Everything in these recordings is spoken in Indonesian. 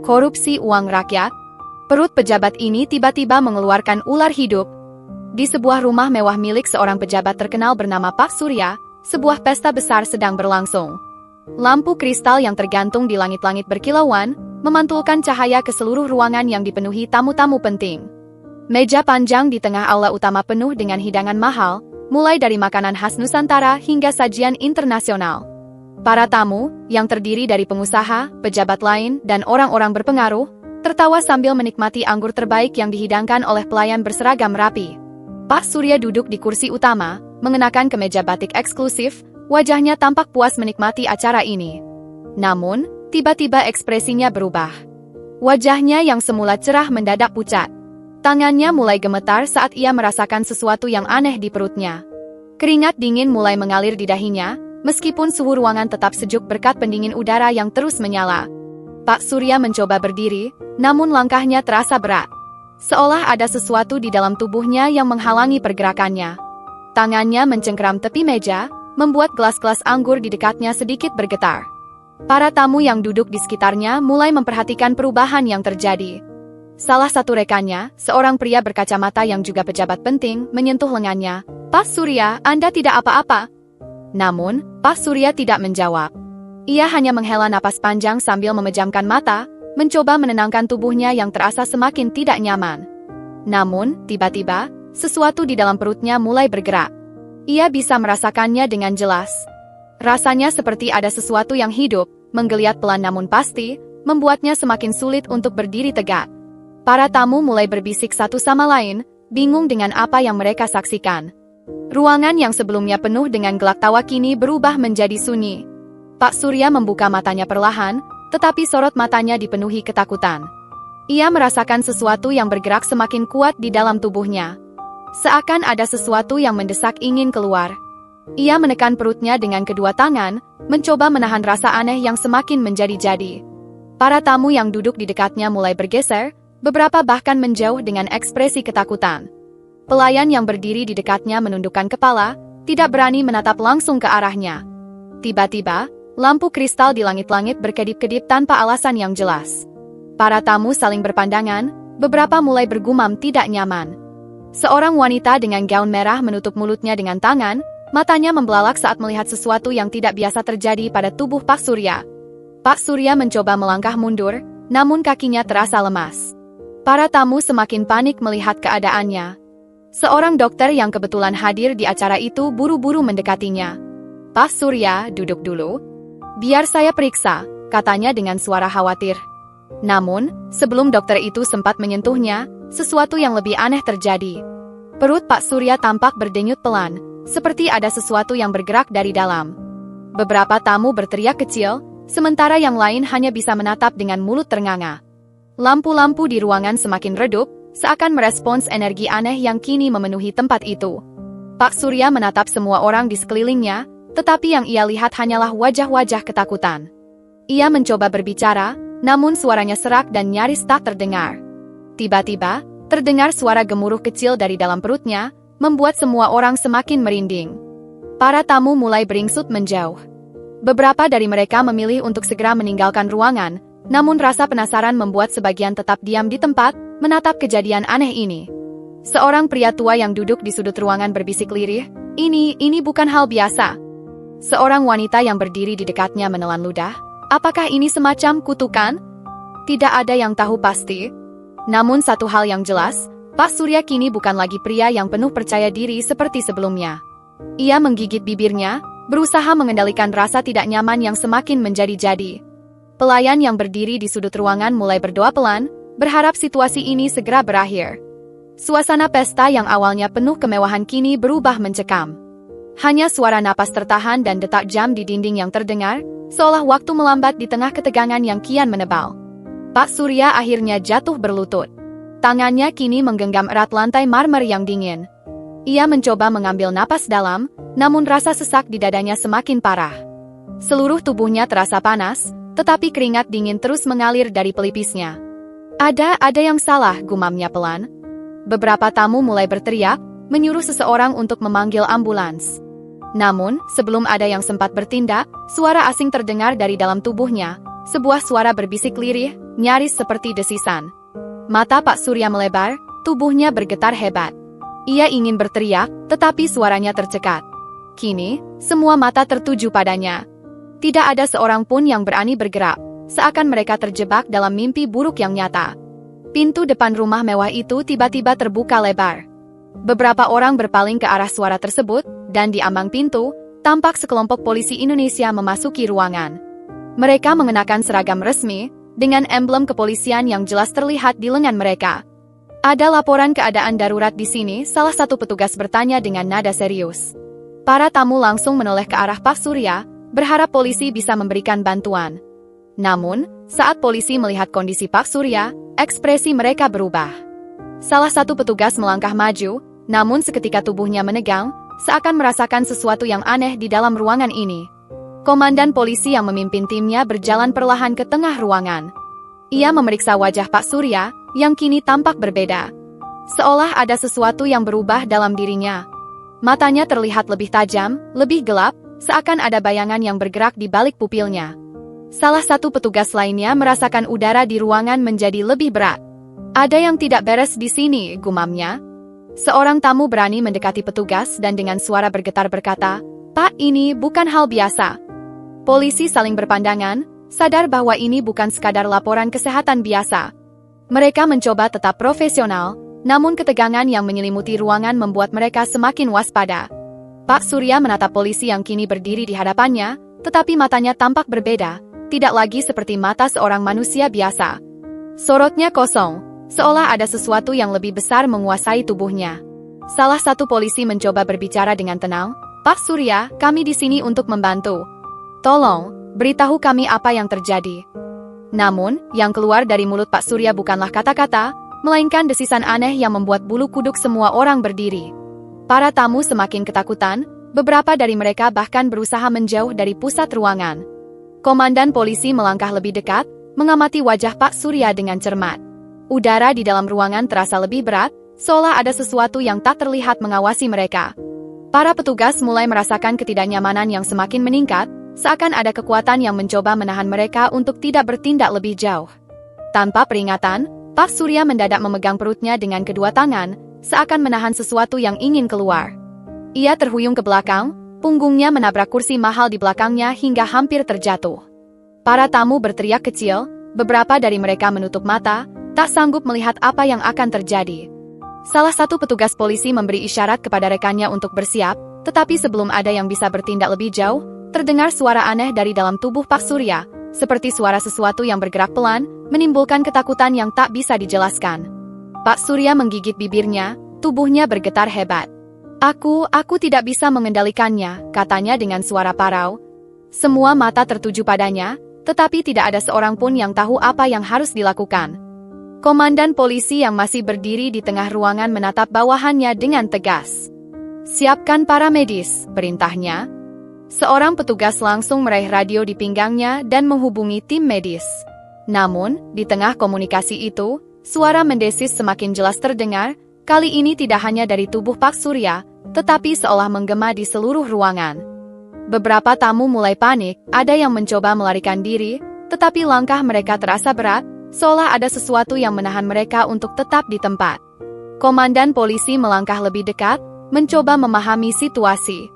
korupsi uang rakyat. Perut pejabat ini tiba-tiba mengeluarkan ular hidup. Di sebuah rumah mewah milik seorang pejabat terkenal bernama Pak Surya, sebuah pesta besar sedang berlangsung. Lampu kristal yang tergantung di langit-langit berkilauan, memantulkan cahaya ke seluruh ruangan yang dipenuhi tamu-tamu penting. Meja panjang di tengah aula utama penuh dengan hidangan mahal, mulai dari makanan khas Nusantara hingga sajian internasional. Para tamu, yang terdiri dari pengusaha, pejabat lain, dan orang-orang berpengaruh, tertawa sambil menikmati anggur terbaik yang dihidangkan oleh pelayan berseragam rapi. Pak Surya duduk di kursi utama, mengenakan kemeja batik eksklusif, wajahnya tampak puas menikmati acara ini. Namun, tiba-tiba ekspresinya berubah. Wajahnya yang semula cerah mendadak pucat. Tangannya mulai gemetar saat ia merasakan sesuatu yang aneh di perutnya. Keringat dingin mulai mengalir di dahinya, meskipun suhu ruangan tetap sejuk berkat pendingin udara yang terus menyala. Pak Surya mencoba berdiri, namun langkahnya terasa berat. Seolah ada sesuatu di dalam tubuhnya yang menghalangi pergerakannya. Tangannya mencengkeram tepi meja, membuat gelas-gelas anggur di dekatnya sedikit bergetar. Para tamu yang duduk di sekitarnya mulai memperhatikan perubahan yang terjadi. Salah satu rekannya, seorang pria berkacamata yang juga pejabat penting, menyentuh lengannya. "Pak Surya, Anda tidak apa-apa?" Namun, Pak Surya tidak menjawab. Ia hanya menghela napas panjang sambil memejamkan mata, mencoba menenangkan tubuhnya yang terasa semakin tidak nyaman. Namun, tiba-tiba, sesuatu di dalam perutnya mulai bergerak. Ia bisa merasakannya dengan jelas. Rasanya seperti ada sesuatu yang hidup, menggeliat pelan namun pasti, membuatnya semakin sulit untuk berdiri tegak. Para tamu mulai berbisik satu sama lain, bingung dengan apa yang mereka saksikan. Ruangan yang sebelumnya penuh dengan gelak tawa kini berubah menjadi sunyi. Pak Surya membuka matanya perlahan, tetapi sorot matanya dipenuhi ketakutan. Ia merasakan sesuatu yang bergerak semakin kuat di dalam tubuhnya. Seakan ada sesuatu yang mendesak ingin keluar. Ia menekan perutnya dengan kedua tangan, mencoba menahan rasa aneh yang semakin menjadi-jadi. Para tamu yang duduk di dekatnya mulai bergeser, beberapa bahkan menjauh dengan ekspresi ketakutan. Pelayan yang berdiri di dekatnya menundukkan kepala, tidak berani menatap langsung ke arahnya. Tiba-tiba, lampu kristal di langit-langit berkedip-kedip tanpa alasan yang jelas. Para tamu saling berpandangan, beberapa mulai bergumam tidak nyaman. Seorang wanita dengan gaun merah menutup mulutnya dengan tangan, matanya membelalak saat melihat sesuatu yang tidak biasa terjadi pada tubuh Pak Surya. Pak Surya mencoba melangkah mundur, namun kakinya terasa lemas. Para tamu semakin panik melihat keadaannya. Seorang dokter yang kebetulan hadir di acara itu buru-buru mendekatinya. "Pak Surya, duduk dulu. Biar saya periksa," katanya dengan suara khawatir. Namun, sebelum dokter itu sempat menyentuhnya, sesuatu yang lebih aneh terjadi. Perut Pak Surya tampak berdenyut pelan, seperti ada sesuatu yang bergerak dari dalam. Beberapa tamu berteriak kecil, sementara yang lain hanya bisa menatap dengan mulut ternganga. Lampu-lampu di ruangan semakin redup, seakan merespons energi aneh yang kini memenuhi tempat itu. Pak Surya menatap semua orang di sekelilingnya, tetapi yang ia lihat hanyalah wajah-wajah ketakutan. Ia mencoba berbicara, namun suaranya serak dan nyaris tak terdengar. Tiba-tiba, terdengar suara gemuruh kecil dari dalam perutnya, membuat semua orang semakin merinding. Para tamu mulai beringsut menjauh. Beberapa dari mereka memilih untuk segera meninggalkan ruangan, namun rasa penasaran membuat sebagian tetap diam di tempat, menatap kejadian aneh ini. Seorang pria tua yang duduk di sudut ruangan berbisik lirih, ini bukan hal biasa." Seorang wanita yang berdiri di dekatnya menelan ludah. "Apakah ini semacam kutukan?" Tidak ada yang tahu pasti. Namun satu hal yang jelas, Pak Surya kini bukan lagi pria yang penuh percaya diri seperti sebelumnya. Ia menggigit bibirnya, berusaha mengendalikan rasa tidak nyaman yang semakin menjadi-jadi. Pelayan yang berdiri di sudut ruangan mulai berdoa pelan, berharap situasi ini segera berakhir. Suasana pesta yang awalnya penuh kemewahan kini berubah mencekam. Hanya suara napas tertahan dan detak jam di dinding yang terdengar, seolah waktu melambat di tengah ketegangan yang kian menebal. Pak Surya akhirnya jatuh berlutut. Tangannya kini menggenggam erat lantai marmer yang dingin. Ia mencoba mengambil napas dalam, namun rasa sesak di dadanya semakin parah. Seluruh tubuhnya terasa panas, tetapi keringat dingin terus mengalir dari pelipisnya. Ada yang salah, gumamnya pelan. Beberapa tamu mulai berteriak, menyuruh seseorang untuk memanggil ambulans. Namun, sebelum ada yang sempat bertindak, suara asing terdengar dari dalam tubuhnya. Sebuah suara berbisik lirih, nyaris seperti desisan. Mata Pak Surya melebar, tubuhnya bergetar hebat. Ia ingin berteriak, tetapi suaranya tercekat. Kini, semua mata tertuju padanya. Tidak ada seorang pun yang berani bergerak, seakan mereka terjebak dalam mimpi buruk yang nyata. Pintu depan rumah mewah itu tiba-tiba terbuka lebar. Beberapa orang berpaling ke arah suara tersebut, dan di ambang pintu, tampak sekelompok polisi Indonesia memasuki ruangan. Mereka mengenakan seragam resmi, dengan emblem kepolisian yang jelas terlihat di lengan mereka. Ada laporan keadaan darurat di sini, salah satu petugas bertanya dengan nada serius. Para tamu langsung menoleh ke arah Pak Surya, berharap polisi bisa memberikan bantuan. Namun, saat polisi melihat kondisi Pak Surya, ekspresi mereka berubah. Salah satu petugas melangkah maju, namun seketika tubuhnya menegang, seakan merasakan sesuatu yang aneh di dalam ruangan ini. Komandan polisi yang memimpin timnya berjalan perlahan ke tengah ruangan. Ia memeriksa wajah Pak Surya, yang kini tampak berbeda. Seolah ada sesuatu yang berubah dalam dirinya. Matanya terlihat lebih tajam, lebih gelap, seakan ada bayangan yang bergerak di balik pupilnya. Salah satu petugas lainnya merasakan udara di ruangan menjadi lebih berat. Ada yang tidak beres di sini, gumamnya. Seorang tamu berani mendekati petugas dan dengan suara bergetar berkata, "Pak, ini bukan hal biasa." Polisi saling berpandangan, sadar bahwa ini bukan sekadar laporan kesehatan biasa. Mereka mencoba tetap profesional, namun ketegangan yang menyelimuti ruangan membuat mereka semakin waspada. Pak Surya menatap polisi yang kini berdiri di hadapannya, tetapi matanya tampak berbeda, tidak lagi seperti mata seorang manusia biasa. Sorotnya kosong, seolah ada sesuatu yang lebih besar menguasai tubuhnya. Salah satu polisi mencoba berbicara dengan tenang, "Pak Surya, kami di sini untuk membantu. Tolong, beritahu kami apa yang terjadi." Namun, yang keluar dari mulut Pak Surya bukanlah kata-kata, melainkan desisan aneh yang membuat bulu kuduk semua orang berdiri. Para tamu semakin ketakutan, beberapa dari mereka bahkan berusaha menjauh dari pusat ruangan. Komandan polisi melangkah lebih dekat, mengamati wajah Pak Surya dengan cermat. Udara di dalam ruangan terasa lebih berat, seolah ada sesuatu yang tak terlihat mengawasi mereka. Para petugas mulai merasakan ketidaknyamanan yang semakin meningkat, seakan ada kekuatan yang mencoba menahan mereka untuk tidak bertindak lebih jauh. Tanpa peringatan, Pak Surya mendadak memegang perutnya dengan kedua tangan, seakan menahan sesuatu yang ingin keluar. Ia terhuyung ke belakang, punggungnya menabrak kursi mahal di belakangnya hingga hampir terjatuh. Para tamu berteriak kecil, beberapa dari mereka menutup mata, tak sanggup melihat apa yang akan terjadi. Salah satu petugas polisi memberi isyarat kepada rekannya untuk bersiap, tetapi sebelum ada yang bisa bertindak lebih jauh, terdengar suara aneh dari dalam tubuh Pak Surya, seperti suara sesuatu yang bergerak pelan, menimbulkan ketakutan yang tak bisa dijelaskan. Pak Surya menggigit bibirnya, tubuhnya bergetar hebat. Aku tidak bisa mengendalikannya," katanya dengan suara parau. Semua mata tertuju padanya, tetapi tidak ada seorang pun yang tahu apa yang harus dilakukan. Komandan polisi yang masih berdiri di tengah ruangan menatap bawahannya dengan tegas. "Siapkan para medis," perintahnya. Seorang petugas langsung meraih radio di pinggangnya dan menghubungi tim medis. Namun, di tengah komunikasi itu, suara mendesis semakin jelas terdengar, kali ini tidak hanya dari tubuh Pak Surya, tetapi seolah menggema di seluruh ruangan. Beberapa tamu mulai panik, ada yang mencoba melarikan diri, tetapi langkah mereka terasa berat, seolah ada sesuatu yang menahan mereka untuk tetap di tempat. Komandan polisi melangkah lebih dekat, mencoba memahami situasi.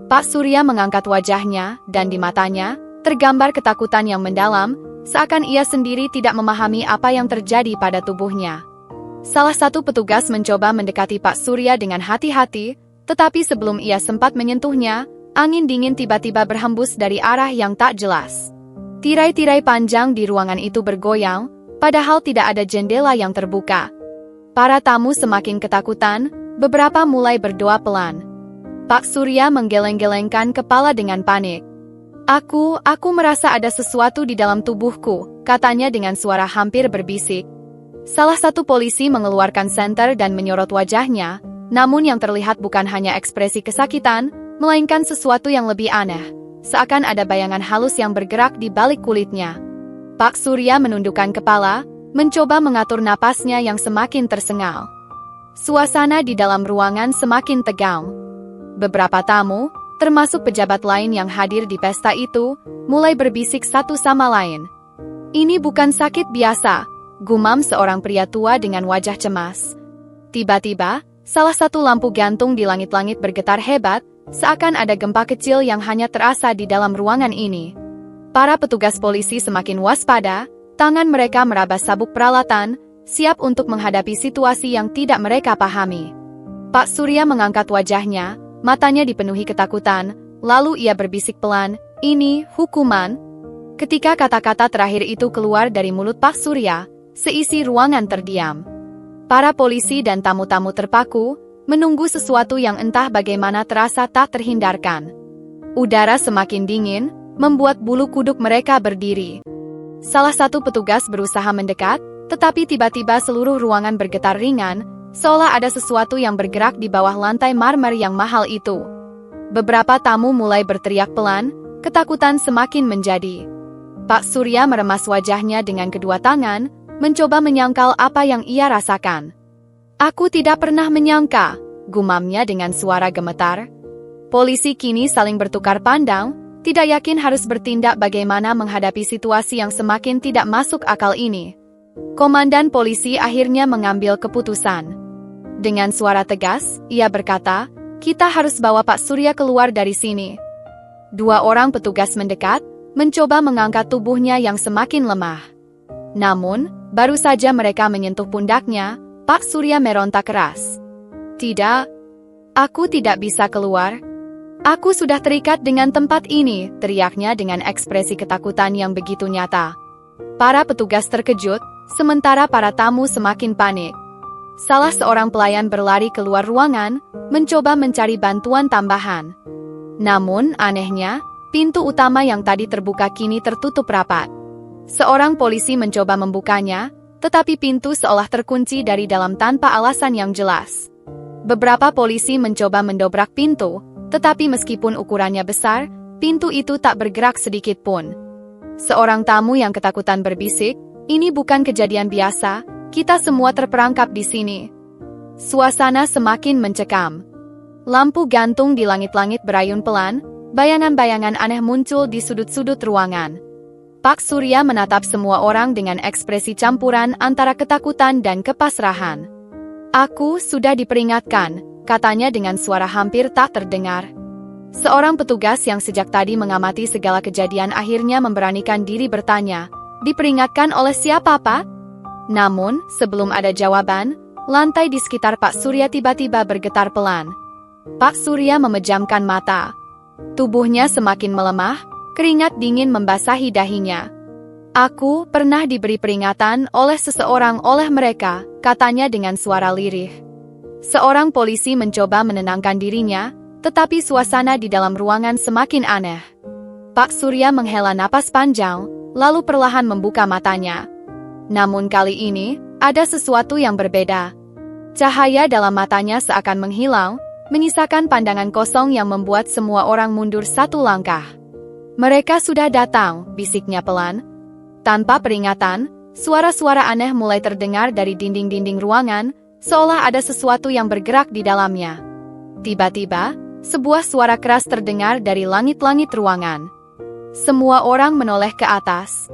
Pak Surya mengangkat wajahnya, dan di matanya, tergambar ketakutan yang mendalam, seakan ia sendiri tidak memahami apa yang terjadi pada tubuhnya. Salah satu petugas mencoba mendekati Pak Surya dengan hati-hati, tetapi sebelum ia sempat menyentuhnya, angin dingin tiba-tiba berhembus dari arah yang tak jelas. Tirai-tirai panjang di ruangan itu bergoyang, padahal tidak ada jendela yang terbuka. Para tamu semakin ketakutan, beberapa mulai berdoa pelan. Pak Surya menggeleng-gelengkan kepala dengan panik. Aku merasa ada sesuatu di dalam tubuhku," katanya dengan suara hampir berbisik. Salah satu polisi mengeluarkan senter dan menyorot wajahnya, namun yang terlihat bukan hanya ekspresi kesakitan, melainkan sesuatu yang lebih aneh, seakan ada bayangan halus yang bergerak di balik kulitnya. Pak Surya menundukkan kepala, mencoba mengatur napasnya yang semakin tersengal. Suasana di dalam ruangan semakin tegang. Beberapa tamu, termasuk pejabat lain yang hadir di pesta itu, mulai berbisik satu sama lain. Ini bukan sakit biasa, gumam seorang pria tua dengan wajah cemas. Tiba-tiba, salah satu lampu gantung di langit-langit bergetar hebat, seakan ada gempa kecil yang hanya terasa di dalam ruangan ini. Para petugas polisi semakin waspada, tangan mereka meraba sabuk peralatan, siap untuk menghadapi situasi yang tidak mereka pahami. Pak Surya mengangkat wajahnya, matanya dipenuhi ketakutan, lalu ia berbisik pelan, "Ini hukuman." Ketika kata-kata terakhir itu keluar dari mulut Pak Surya, seisi ruangan terdiam. Para polisi dan tamu-tamu terpaku, menunggu sesuatu yang entah bagaimana terasa tak terhindarkan. Udara semakin dingin, membuat bulu kuduk mereka berdiri. Salah satu petugas berusaha mendekat, tetapi tiba-tiba seluruh ruangan bergetar ringan, seolah ada sesuatu yang bergerak di bawah lantai marmer yang mahal itu. Beberapa tamu mulai berteriak pelan, ketakutan semakin menjadi. Pak Surya meremas wajahnya dengan kedua tangan, mencoba menyangkal apa yang ia rasakan. "Aku tidak pernah menyangka," gumamnya dengan suara gemetar. Polisi kini saling bertukar pandang, tidak yakin harus bertindak bagaimana menghadapi situasi yang semakin tidak masuk akal ini. Komandan polisi akhirnya mengambil keputusan. Dengan suara tegas, ia berkata, "Kita harus bawa Pak Surya keluar dari sini." Dua orang petugas mendekat, mencoba mengangkat tubuhnya yang semakin lemah. Namun, baru saja mereka menyentuh pundaknya, Pak Surya meronta keras. "Tidak, aku tidak bisa keluar. Aku sudah terikat dengan tempat ini," teriaknya dengan ekspresi ketakutan yang begitu nyata. Para petugas terkejut, sementara para tamu semakin panik. Salah seorang pelayan berlari keluar ruangan, mencoba mencari bantuan tambahan. Namun, anehnya, pintu utama yang tadi terbuka kini tertutup rapat. Seorang polisi mencoba membukanya, tetapi pintu seolah terkunci dari dalam tanpa alasan yang jelas. Beberapa polisi mencoba mendobrak pintu, tetapi meskipun ukurannya besar, pintu itu tak bergerak sedikit pun. Seorang tamu yang ketakutan berbisik, "Ini bukan kejadian biasa, kita semua terperangkap di sini." Suasana semakin mencekam. Lampu gantung di langit-langit berayun pelan, bayangan-bayangan aneh muncul di sudut-sudut ruangan. Pak Surya menatap semua orang dengan ekspresi campuran antara ketakutan dan kepasrahan. "Aku sudah diperingatkan," katanya dengan suara hampir tak terdengar. Seorang petugas yang sejak tadi mengamati segala kejadian akhirnya memberanikan diri bertanya, "Diperingatkan oleh siapa, Pak?" Namun, sebelum ada jawaban, lantai di sekitar Pak Surya tiba-tiba bergetar pelan. Pak Surya memejamkan mata. Tubuhnya semakin melemah, keringat dingin membasahi dahinya. "Aku pernah diberi peringatan oleh seseorang oleh mereka," katanya dengan suara lirih. Seorang polisi mencoba menenangkan dirinya, tetapi suasana di dalam ruangan semakin aneh. Pak Surya menghela napas panjang, lalu perlahan membuka matanya. Namun kali ini, ada sesuatu yang berbeda. Cahaya dalam matanya seakan menghilang, menyisakan pandangan kosong yang membuat semua orang mundur satu langkah. "Mereka sudah datang," bisiknya pelan. Tanpa peringatan, suara-suara aneh mulai terdengar dari dinding-dinding ruangan, seolah ada sesuatu yang bergerak di dalamnya. Tiba-tiba, sebuah suara keras terdengar dari langit-langit ruangan. Semua orang menoleh ke atas.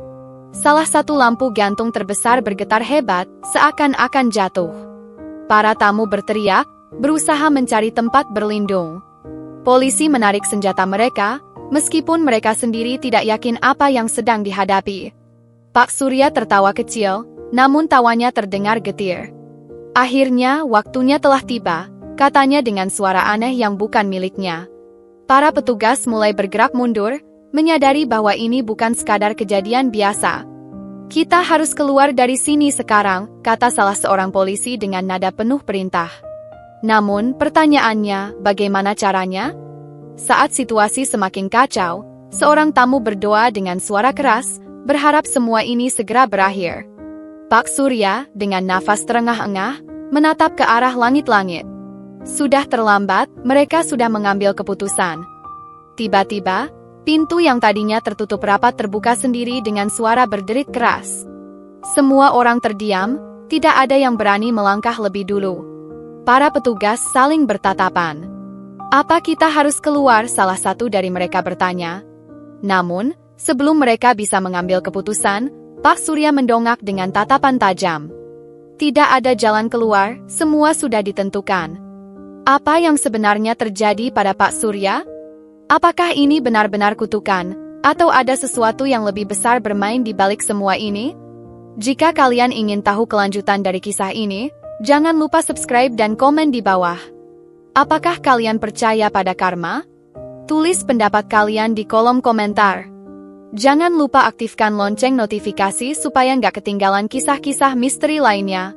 Salah satu lampu gantung terbesar bergetar hebat, seakan-akan jatuh. Para tamu berteriak, berusaha mencari tempat berlindung. Polisi menarik senjata mereka, meskipun mereka sendiri tidak yakin apa yang sedang dihadapi. Pak Surya tertawa kecil, namun tawanya terdengar getir. "Akhirnya, waktunya telah tiba," katanya dengan suara aneh yang bukan miliknya. Para petugas mulai bergerak mundur, menyadari bahwa ini bukan sekadar kejadian biasa. "Kita harus keluar dari sini sekarang," kata salah seorang polisi dengan nada penuh perintah. Namun, pertanyaannya, bagaimana caranya? Saat situasi semakin kacau, seorang tamu berdoa dengan suara keras, berharap semua ini segera berakhir. Pak Surya, dengan nafas terengah-engah, menatap ke arah langit-langit. Sudah terlambat, mereka sudah mengambil keputusan. Tiba-tiba, pintu yang tadinya tertutup rapat terbuka sendiri dengan suara berderit keras. Semua orang terdiam, tidak ada yang berani melangkah lebih dulu. Para petugas saling bertatapan. "Apa kita harus keluar?" salah satu dari mereka bertanya. Namun, sebelum mereka bisa mengambil keputusan, Pak Surya mendongak dengan tatapan tajam. Tidak ada jalan keluar, semua sudah ditentukan. Apa yang sebenarnya terjadi pada Pak Surya? Apakah ini benar-benar kutukan, atau ada sesuatu yang lebih besar bermain di balik semua ini? Jika kalian ingin tahu kelanjutan dari kisah ini, jangan lupa subscribe dan komen di bawah. Apakah kalian percaya pada karma? Tulis pendapat kalian di kolom komentar. Jangan lupa aktifkan lonceng notifikasi supaya nggak ketinggalan kisah-kisah misteri lainnya.